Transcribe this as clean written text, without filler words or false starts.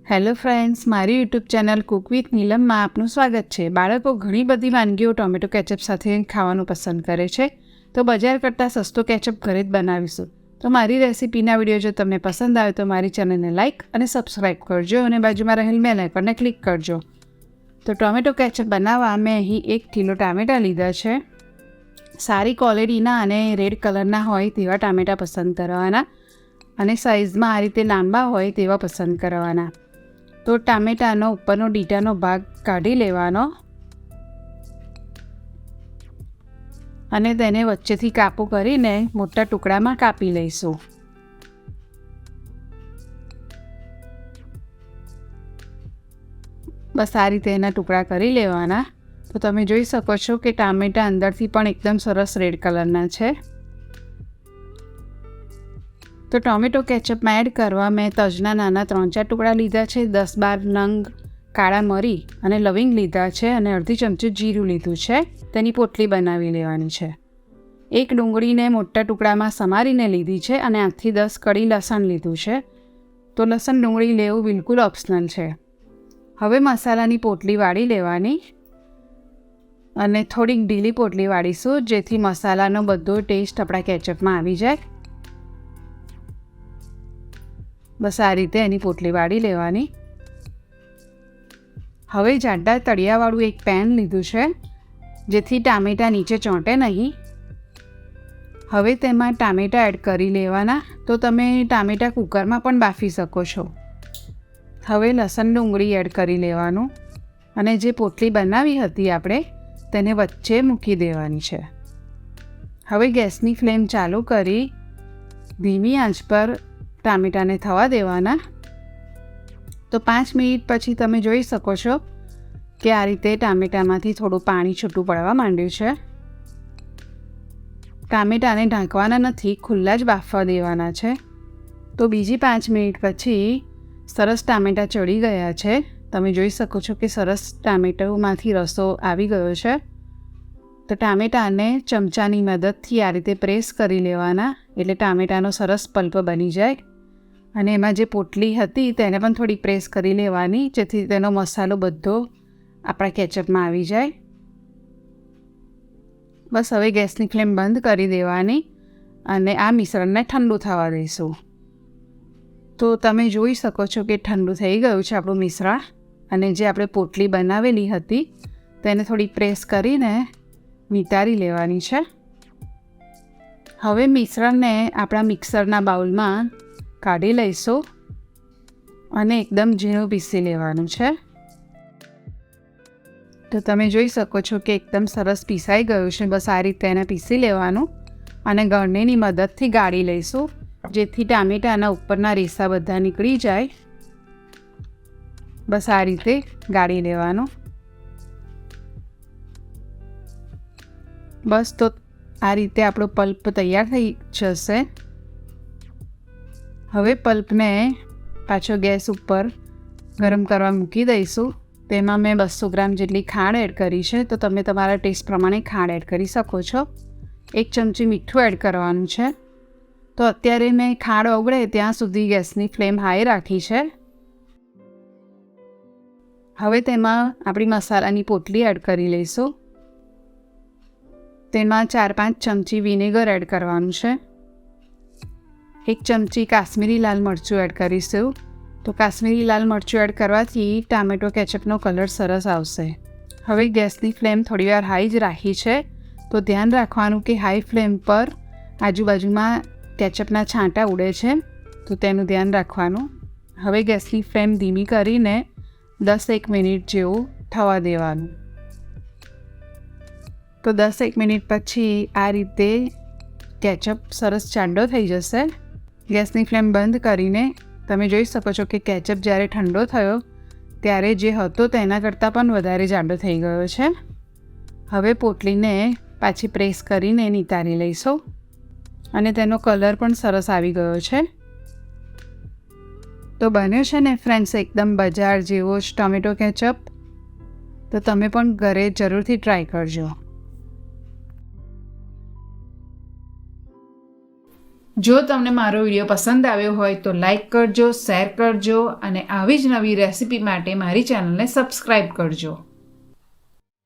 Hello friends, મારી YouTube channel Cook with નીલમમાં આપનું સ્વાગત છે. બાળકો ઘણી બધી વાનગીઓ ટોમેટો કેચઅપ સાથે ખાવાનું પસંદ કરે છે, તો બજાર કરતાં સસ્તો કેચઅપ ઘરે જ બનાવીશું. તો મારી રેસીપીના વિડીયો જો તમને પસંદ આવે તો મારી ચેનલને લાઇક અને સબસ્ક્રાઈબ કરજો અને બાજુમાં રહેલ બેલ આઇકનને ક્લિક કરજો. તો ટોમેટો કેચઅપ બનાવવા મેં અહીં 1 કિલો ટામેટાં લીધા છે. સારી ક્વોલિટીના અને રેડ કલરના હોય તેવા ટામેટાં પસંદ કરવાના અને સાઇઝમાં આ રીતે લાંબા હોય તેવા પસંદ કરવાના. તો ટામેટાનો ઉપરનો ડીટાનો ભાગ કાઢી લેવાનો અને તેને વચ્ચેથી કાપું કરીને મોટા ટુકડામાં કાપી લઈશું. બસ આ રીતે એના ટુકડા કરી લેવાના. તો તમે જોઈ શકો છો કે ટામેટાં અંદરથી પણ એકદમ સરસ રેડ કલરના છે. તો ટોમેટો કેચઅપમાં એડ કરવા મેં તજના નાના 3-4 ટુકડા લીધા છે, 10-12 નંગ કાળા મરી અને લવિંગ લીધા છે અને અડધી ચમચી જીરું લીધું છે. તેની પોટલી બનાવી લેવાની છે. 1 ડુંગળીને મોટા ટુકડામાં સમારીને લીધી છે અને 8થી 10 કળી લસણ લીધું છે. તો લસણ ડુંગળી લેવું બિલકુલ ઓપ્શનલ છે. હવે મસાલાની પોટલી વાળી લેવાની અને થોડીક ઢીલી પોટલી વાળીશું, જેથી મસાલાનો બધો ટેસ્ટ આપણા કેચઅપમાં આવી જાય. બસ આ રીતે એની પોટલી વાળી લેવાની. હવે જાડા તળિયાવાળું એક પેન લીધું છે, જેથી ટામેટાં નીચે ચોંટે નહીં. હવે તેમાં ટામેટાં એડ કરી લેવાના. તો તમે ટામેટાં કુકરમાં પણ બાફી શકો છો. હવે લસણ ડુંગળી એડ કરી લેવાનું અને જે પોટલી બનાવી હતી આપણે તેને વચ્ચે મૂકી દેવાની છે. હવે ગેસની ફ્લેમ ચાલુ કરી ધીમી આંચ પર ટામેટાને થવા દેવાના. તો 5 મિનિટ પછી તમે જોઈ શકો છો કે આ રીતે ટામેટામાંથી થોડું પાણી છૂટું પડવા માંડ્યું છે. ટામેટાને ઢાંકવાના નથી, ખુલ્લા જ બાફવા દેવાના છે. તો બીજી 5 મિનિટ પછી સરસ ટામેટાં ચડી ગયા છે. તમે જોઈ શકો છો કે સરસ ટામેટામાંથી રસો આવી ગયો છે. તો ટામેટાને ચમચાની મદદથી આ રીતે પ્રેસ કરી લેવાના, એટલે ટામેટાનો સરસ પલ્પ બની જાય. અને એમાં જે પોટલી હતી તેને પણ થોડી પ્રેસ કરી લેવાની, જેથી તેનો મસાલો બધો આપણા કેચઅપમાં આવી જાય. બસ હવે ગેસની ફ્લેમ બંધ કરી દેવાની અને આ મિશ્રણને ઠંડુ થવા દઈશું. તો તમે જોઈ શકો છો કે ઠંડુ થઈ ગયું છે આપણું મિશ્રણ. અને જે આપણે પોટલી બનાવેલી હતી તેને થોડી પ્રેસ કરીને નિતારી લેવાની છે. હવે મિશ્રણને આપણા મિક્સરના બાઉલમાં કાઢી લઈશું અને એકદમ ઝીણું પીસી લેવાનું છે. તો તમે જોઈ શકો છો કે એકદમ સરસ પીસાઈ ગયું છે. બસ આ રીતે એને પીસી લેવાનું અને ગળણીની મદદથી ગાળી લઈશું, જેથી ટામેટાના ઉપરના રેસા બધા નીકળી જાય. બસ આ રીતે ગાળી લેવાનું. બસ તો આ રીતે આપણો પલ્પ તૈયાર થઈ જશે. હવે પલ્પને પાછો ગેસ ઉપર ગરમ કરવા મૂકી દઈશું. તેમાં મેં 200 ગ્રામ જેટલી ખાંડ એડ કરી છે. તો તમે તમારા ટેસ્ટ પ્રમાણે ખાંડ એડ કરી શકો છો. 1 ચમચી મીઠું એડ કરવાનું છે. તો અત્યારે મેં ખાંડ ઓગળે ત્યાં સુધી ગેસની ફ્લેમ હાઈ રાખી છે. હવે તેમાં આપણી મસાલાની પોટલી એડ કરી લઈશું. તેમાં 4-5 ચમચી વિનેગર એડ કરવાનું છે. 1 ચમચી કાશ્મીરી લાલ મરચું એડ કરીશું. તો કાશ્મીરી લાલ મરચું એડ કરવાથી ટામેટો કેચઅપનો કલર સરસ આવશે. હવે ગેસની ફ્લેમ થોડીવાર હાઈ જ રાખી છે. તો ધ્યાન રાખવાનું કે હાઈ ફ્લેમ પર આજુબાજુમાં કેચઅપના છાંટા ઉડે છે, તો તેનું ધ્યાન રાખવાનું. હવે ગેસની ફ્લેમ ધીમી કરીને 10-1 મિનિટ જેવું થવા દેવાનું. તો 10-1 મિનિટ પછી આ રીતે કેચઅપ સરસ ચાંડો થઈ જશે. ગેસની ફ્લેમ બંધ કરીને તમે જોઈ શકો છો કે કેચઅપ જ્યારે ઠંડો થયો ત્યારે જે હતો તેના કરતાં પણ વધારે જાડો થઈ ગયો છે. હવે પોટલીને પાછી પ્રેસ કરીને નિતારી લઈશું અને તેનો કલર પણ સરસ આવી ગયો છે. તો બન્યો છે ને ફ્રેન્ડ્સ એકદમ બજાર જેવો જ ટોમેટો કેચઅપ. તો તમે પણ ઘરે જરૂરથી ટ્રાય કરજો. જો તમને મારો વિડીયો પસંદ આવ્યો હોય તો લાઈક કરજો, શેર કરજો અને આવી જ નવી રેસિપી માટે મારી ચેનલને સબસ્ક્રાઈબ કરજો.